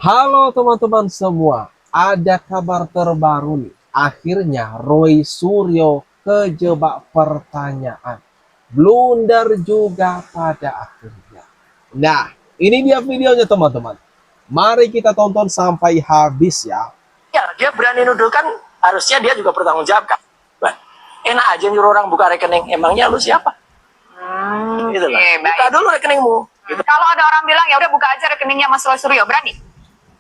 Halo teman-teman semua, ada kabar terbaru nih. Akhirnya Roy Suryo kejebak pertanyaan. Blunder juga pada akhirnya. Nah, ini dia videonya teman-teman. Mari kita tonton sampai habis ya. Ya, dia berani nuduh kan, harusnya dia juga bertanggung jawab kan. Bah, enak aja nyuruh orang buka rekening, emangnya lu siapa? Gitu lah. Buka dulu rekeningmu. Gitu. Kalau ada orang bilang ya udah buka aja rekeningnya Mas Roy Suryo, berani?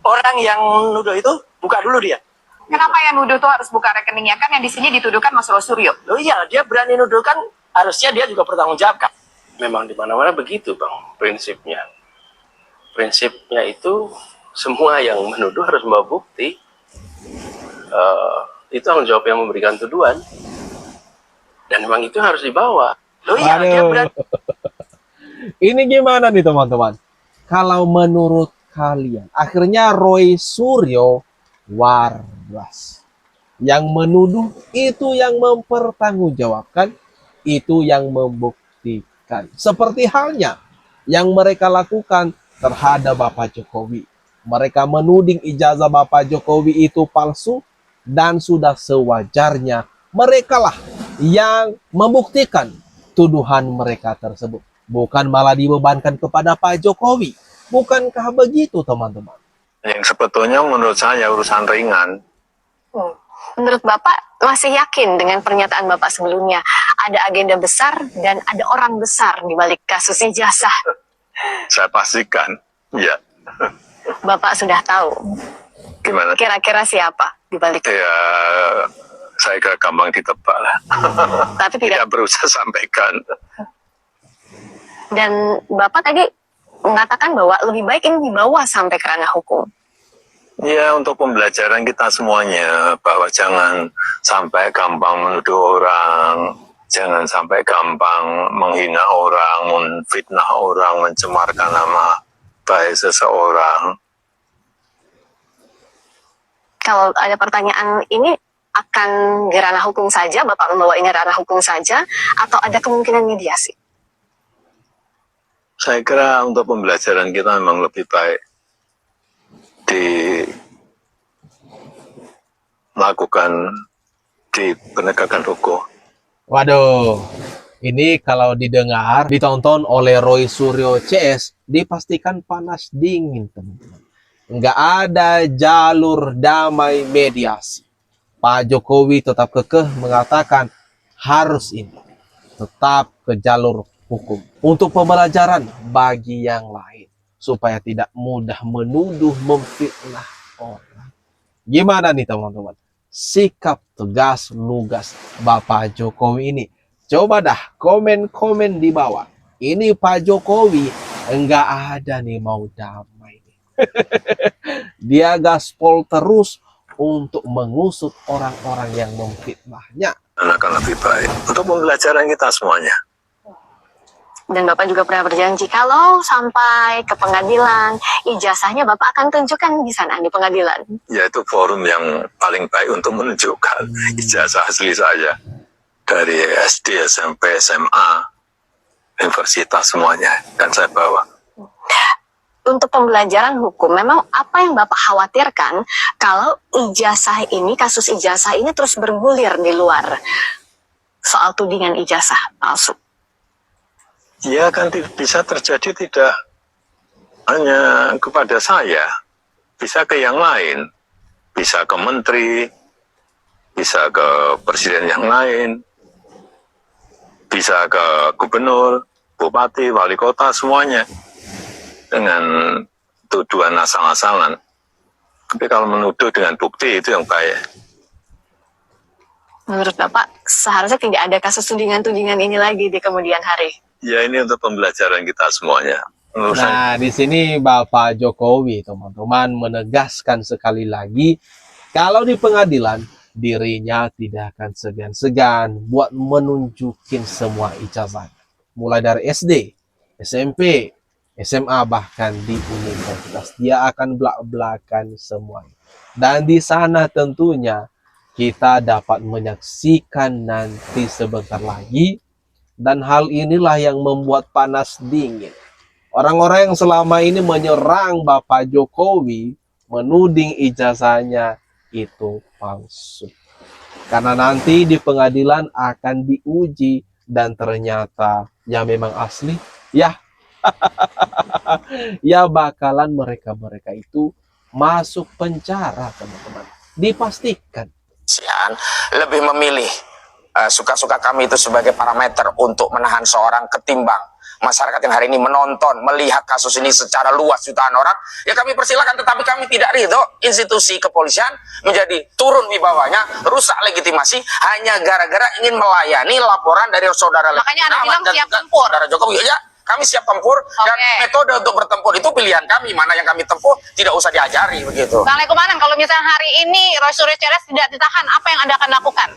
Orang yang nuduh itu buka dulu dia. Kenapa yang nuduh tuh harus buka rekeningnya? Kan yang di sini dituduhkan Mas Roy Suryo. Loh iya, dia berani nuduh kan, harusnya dia juga bertanggung jawab kan. Memang di mana-mana begitu, Bang, prinsipnya. Prinsipnya itu semua yang menuduh harus membawa bukti. Itu tanggung jawab yang memberikan tuduhan. Dan memang itu harus dibawa. Loh iya, dia berani. Ini gimana nih teman-teman? Kalau menurut kalian, akhirnya Roy Suryo waras. Yang menuduh itu yang mempertanggungjawabkan, itu yang membuktikan. Seperti halnya yang mereka lakukan terhadap Bapak Jokowi. Mereka menuding ijazah Bapak Jokowi itu palsu dan sudah sewajarnya merekalah yang membuktikan tuduhan mereka tersebut. Bukan malah dibebankan kepada Pak Jokowi. Bukankah begitu teman-teman? Yang sebetulnya menurut saya urusan ringan. Menurut Bapak masih yakin dengan pernyataan Bapak sebelumnya ada agenda besar dan ada orang besar di balik kasus ijazah? Saya pastikan, ya. Bapak sudah tahu. Gimana? Kira-kira siapa di balik? Ya, saya kira gampang ditebak lah. Tapi tidak. Tidak berusaha sampaikan. Dan Bapak tadi mengatakan bahwa lebih baik ini dibawa sampai ke ranah hukum. Ya, untuk pembelajaran kita semuanya, bahwa jangan sampai gampang menuduh orang, jangan sampai gampang menghina orang, menfitnah orang, mencemarkan nama baik seseorang. Kalau ada pertanyaan ini akan di ranah hukum saja, Bapak membawa ini ranah hukum saja, atau ada kemungkinan mediasi? Saya kira untuk pembelajaran kita memang lebih baik dilakukan di penegakan hukum. Waduh, ini kalau didengar, ditonton oleh Roy Suryo CS, dipastikan panas dingin teman-teman. Nggak ada jalur damai mediasi. Pak Jokowi tetap kekeh mengatakan harus ini. Tetap ke jalur hukum. Untuk pembelajaran bagi yang lain. Supaya tidak mudah menuduh, memfitnah orang. Gimana nih teman-teman? Sikap tegas, lugas Bapak Jokowi ini. Coba dah komen-komen di bawah. Ini Pak Jokowi enggak ada nih mau damai. Dia gaspol terus untuk mengusut orang-orang yang memfitnahnya. Akan lebih baik untuk pembelajaran kita semuanya. Dan Bapak juga pernah berjanji kalau sampai ke pengadilan, ijazahnya Bapak akan tunjukkan di sana, di pengadilan. Yaitu forum yang paling baik untuk menunjukkan ijazah asli saya. Dari SD, SMP, SMA, universitas semuanya kan saya bawa. Untuk pembelajaran hukum, memang apa yang Bapak khawatirkan kalau ijazah ini, kasus ijazah ini terus bergulir di luar soal tudingan ijazah palsu? Ya kan bisa terjadi tidak hanya kepada saya, bisa ke yang lain, bisa ke menteri, bisa ke presiden yang lain, bisa ke gubernur, bupati, wali kota, semuanya dengan tuduhan asal-asalan. Tapi kalau menuduh dengan bukti itu yang baik. Menurut Bapak, seharusnya tidak ada kasus tudingan-tudingan ini lagi di kemudian hari. Ya ini untuk pembelajaran kita semuanya. Nah, di sini Bapak Jokowi, teman-teman, menegaskan sekali lagi, kalau di pengadilan, dirinya tidak akan segan-segan buat menunjukin semua ijazah. Mulai dari SD, SMP, SMA, bahkan di universitas. Dia akan belak-belakan semuanya. Dan di sana tentunya kita dapat menyaksikan nanti sebentar lagi. Dan hal inilah yang membuat panas dingin. Orang-orang yang selama ini menyerang Bapak Jokowi menuding ijazahnya itu palsu. Karena nanti di pengadilan akan diuji dan ternyata ya memang asli, ya ya bakalan mereka-mereka itu masuk penjara, teman-teman. Dipastikan. Lebih memilih suka-suka kami itu sebagai parameter untuk menahan seorang ketimbang masyarakat yang hari ini menonton, melihat kasus ini secara luas jutaan orang, ya kami persilakan, tetapi kami tidak ridho institusi kepolisian menjadi turun wibawanya, rusak legitimasi hanya gara-gara ingin melayani laporan dari saudara. Makanya Anda bilang siap tempur. Saudara Jokowi, ya kami siap tempur, dan metode untuk bertempur itu pilihan kami, mana yang kami tempuh tidak usah diajari begitu. Bang Lekumanan, kalau misalnya hari ini Roy Suryo CS tidak ditahan, apa yang Anda akan lakukan?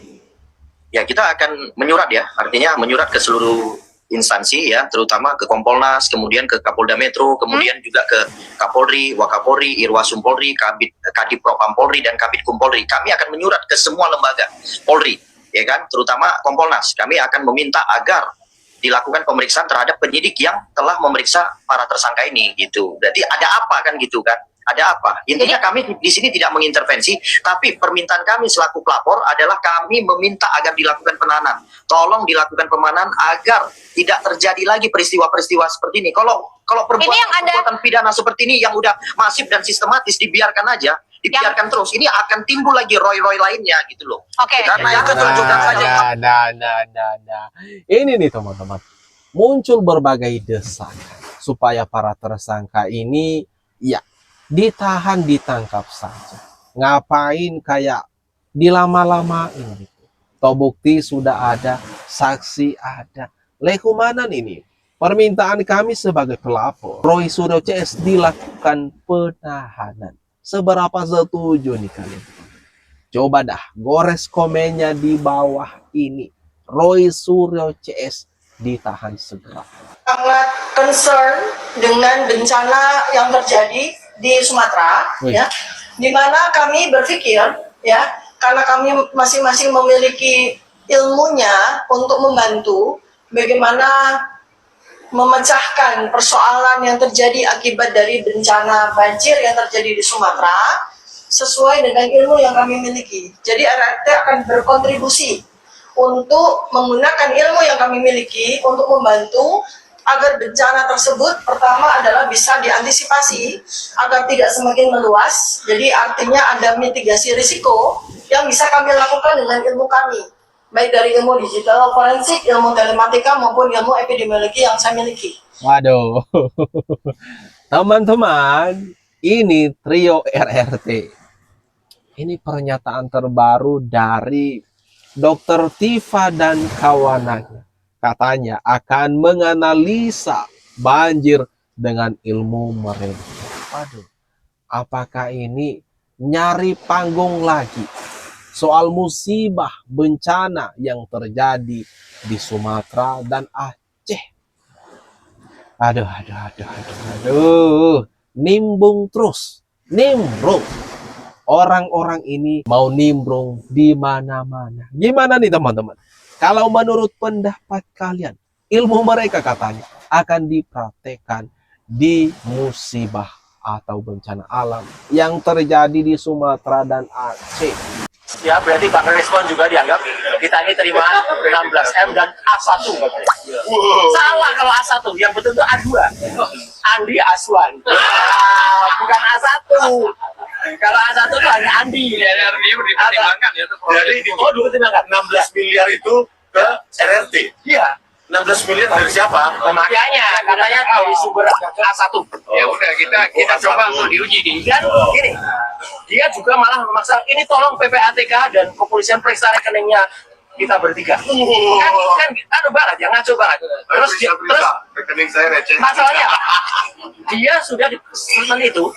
Ya, kita akan menyurat ya, artinya menyurat ke seluruh instansi ya, terutama ke Kompolnas, kemudian ke Kapolda Metro, kemudian juga ke Kapolri, Wakapolri, Irwasum Polri, Kadip Propam Polri, dan Kabitkum Polri. Kami akan menyurat ke semua lembaga Polri, ya kan, terutama Kompolnas. Kami akan meminta agar dilakukan pemeriksaan terhadap penyidik yang telah memeriksa para tersangka ini gitu. Jadi ada apa kan gitu kan? Ada apa? Intinya kami di sini tidak mengintervensi, tapi permintaan kami selaku pelapor adalah kami meminta agar dilakukan penahanan. Tolong dilakukan penahanan agar tidak terjadi lagi peristiwa-peristiwa seperti ini. Kalau perbuatan pidana seperti ini yang udah masif dan sistematis dibiarkan aja, dibiarkan terus, ini akan timbul lagi Roy lainnya gitu loh. Oke. Karena itu tunjukkan saja. Ini nih teman-teman, muncul berbagai desakan supaya para tersangka ini ya ditahan, ditangkap saja. Ngapain kayak dilama-lamain gitu. Toh bukti sudah ada, saksi ada. Lekumanan ini, permintaan kami sebagai pelapor, Roy Suryo CS dilakukan penahanan. Seberapa setuju nih kalian? Coba dah gores komennya di bawah ini. Roy Suryo CS ditahan segera. Sangat concern dengan bencana yang terjadi di Sumatera, ya, di mana kami berpikir, ya, karena kami masing-masing memiliki ilmunya untuk membantu bagaimana memecahkan persoalan yang terjadi akibat dari bencana banjir yang terjadi di Sumatera sesuai dengan ilmu yang kami miliki. Jadi RRT akan berkontribusi untuk menggunakan ilmu yang kami miliki untuk membantu agar bencana tersebut pertama adalah bisa diantisipasi agar tidak semakin meluas. Jadi artinya ada mitigasi risiko yang bisa kami lakukan dengan ilmu kami, baik dari ilmu digital forensik, ilmu telematika maupun ilmu epidemiologi yang saya miliki. Waduh, teman-teman, ini trio RRT. Ini pernyataan terbaru dari Dr. Tifa dan kawanannya. Katanya akan menganalisa banjir dengan ilmu mereka. Waduh, apakah ini nyari panggung lagi soal musibah bencana yang terjadi di Sumatera dan Aceh? Aduh, nimbung terus, nimbrung. Orang-orang ini mau nimbrung di mana-mana. Gimana nih teman-teman? Kalau menurut pendapat kalian, ilmu mereka katanya akan dipraktekkan di musibah atau bencana alam yang terjadi di Sumatera dan Aceh. Ya, berarti Bang Respon juga dianggap kita ini terima 16M dan A1. Salah kalau A1, yang betul itu A2. Andi Aswan. Bukan A1. Kalau A1 itu hanya Andi. Ya, dia dipertimbangkan ya. Jadi, dipertimbangkan. 16 miliar itu ke RRT. Iya. 16 miliar dari siapa? Makanya katanya dari sumber A1. Ya udah kita coba untuk diuji nih. Dan gini, dia juga malah memaksa ini tolong PPATK dan kepolisian periksa rekeningnya kita bertiga. Kan banget, yang ngaco banget. Terus rekening saya receh. masalahnya dia sudah di statement itu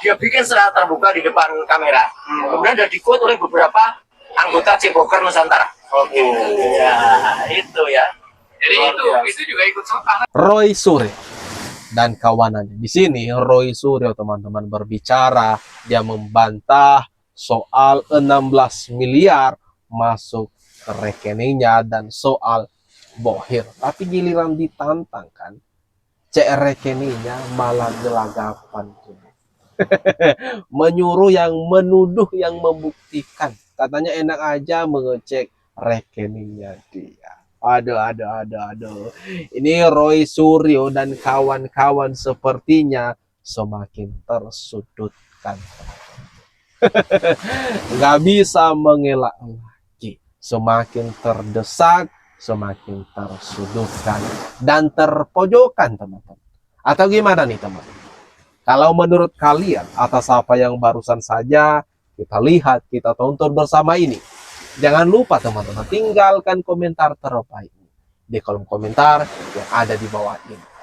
dia bikin secara terbuka di depan kamera. Kemudian sudah di-quote oleh beberapa anggota Cipoker Nusantara. Oke. Ya, itu ya. Jadi itu juga ikut serta. Roy Suryo dan kawanannya. Di sini Roy Suryo teman-teman berbicara, dia membantah soal 16 miliar masuk ke rekeningnya dan soal bohir. Tapi giliran ditantang kan, cek rekeningnya malah gelagapan. Menyuruh yang menuduh yang membuktikan. Katanya enak aja mengecek rekeningnya dia. Aduh. Ini Roy Suryo dan kawan-kawan sepertinya semakin tersudutkan. Nggak bisa mengelak lagi. Semakin terdesak, semakin tersudutkan dan terpojokkan, teman-teman. Atau gimana nih, teman? Kalau menurut kalian, atas apa yang barusan saja kita lihat, kita tonton bersama ini, jangan lupa teman-teman, tinggalkan komentar terbaik di kolom komentar yang ada di bawah ini.